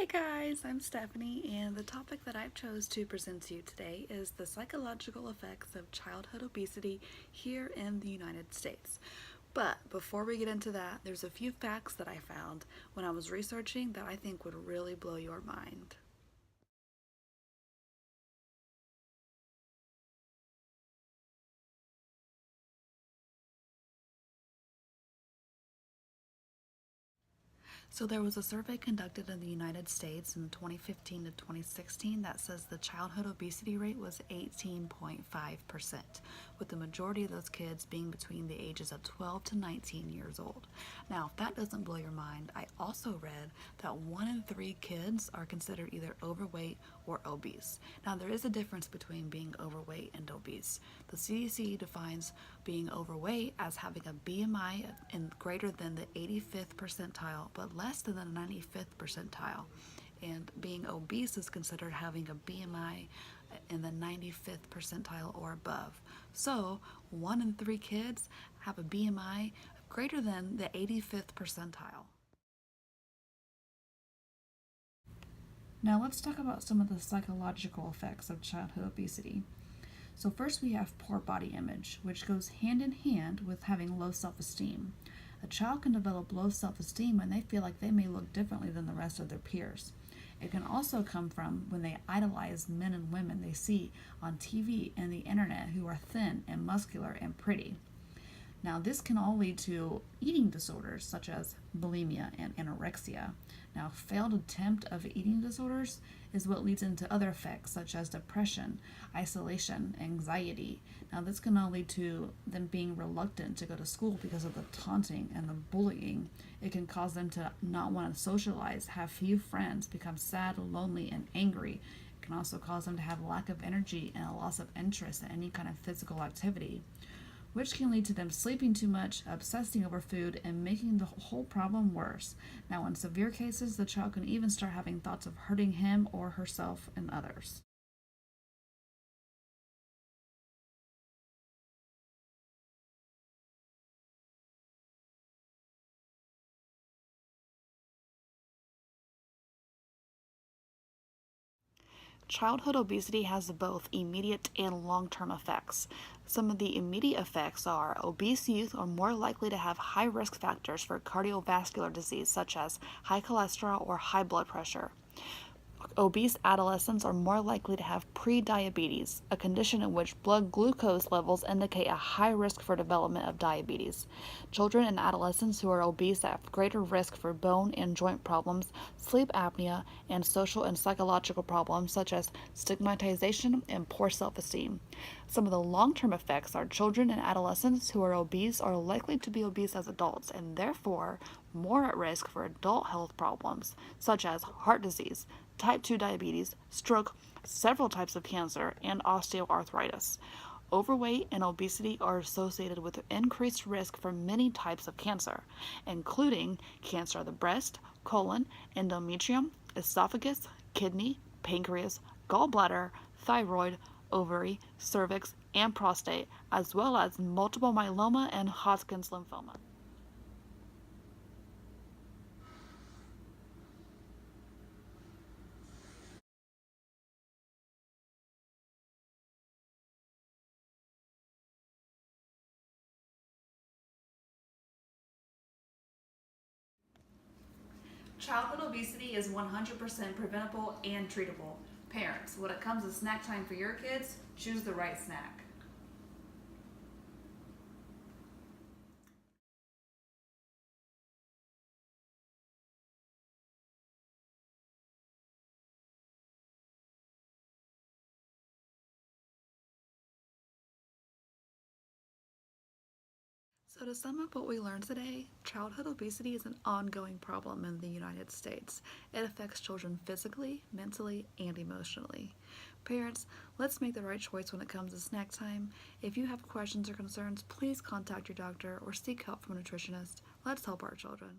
Hey guys, I'm Stephanie, and the topic that I've chose to present to you today is the psychological effects of childhood obesity here in the United States. But before we get into that, there's a few facts that I found when I was researching that I think would really blow your mind. So there was a survey conducted in the United States in 2015 to 2016 that says the childhood obesity rate was 18.5%, with the majority of those kids being between the ages of 12 to 19 years old. Now, if that doesn't blow your mind, I also read that 1 in 3 kids are considered either overweight or obese. Now, there is a difference between being overweight and obese. The CDC defines being overweight as having a BMI in greater than the 85th percentile, but less than the 95th percentile. And being obese is considered having a BMI in the 95th percentile or above. So 1 in 3 kids have a BMI greater than the 85th percentile. Now let's talk about some of the psychological effects of childhood obesity. So first we have poor body image, which goes hand in hand with having low self-esteem. A child can develop low self-esteem when they feel like they may look differently than the rest of their peers. It can also come from when they idolize men and women they see on TV and the internet who are thin and muscular and pretty. Now, this can all lead to eating disorders such as bulimia and anorexia. Now, failed attempt of eating disorders is what leads into other effects such as depression, isolation, anxiety. Now, this can all lead to them being reluctant to go to school because of the taunting and the bullying. It can cause them to not want to socialize, have few friends, become sad, lonely, and angry. It can also cause them to have lack of energy and a loss of interest in any kind of physical activity, which can lead to them sleeping too much, obsessing over food, and making the whole problem worse. Now, in severe cases, the child can even start having thoughts of hurting him or herself and others. Childhood obesity has both immediate and long-term effects. Some of the immediate effects are obese youth are more likely to have high risk factors for cardiovascular disease such as high cholesterol or high blood pressure. Obese adolescents are more likely to have prediabetes, a condition in which blood glucose levels indicate a high risk for development of diabetes. Children and adolescents who are obese have greater risk for bone and joint problems, sleep apnea, and social and psychological problems such as stigmatization and poor self-esteem. Some of the long-term effects are children and adolescents who are obese are likely to be obese as adults and therefore more at risk for adult health problems such as heart disease, type 2 diabetes, stroke, several types of cancer, and osteoarthritis. Overweight and obesity are associated with increased risk for many types of cancer, including cancer of the breast, colon, endometrium, esophagus, kidney, pancreas, gallbladder, thyroid, ovary, cervix, and prostate, as well as multiple myeloma and Hodgkin's lymphoma. Childhood obesity is 100% preventable and treatable. Parents, when it comes to snack time for your kids, choose the right snack. So, to sum up what we learned today, childhood obesity is an ongoing problem in the United States. It affects children physically, mentally, and emotionally. Parents, let's make the right choice when it comes to snack time. If you have questions or concerns, please contact your doctor or seek help from a nutritionist. Let's help our children.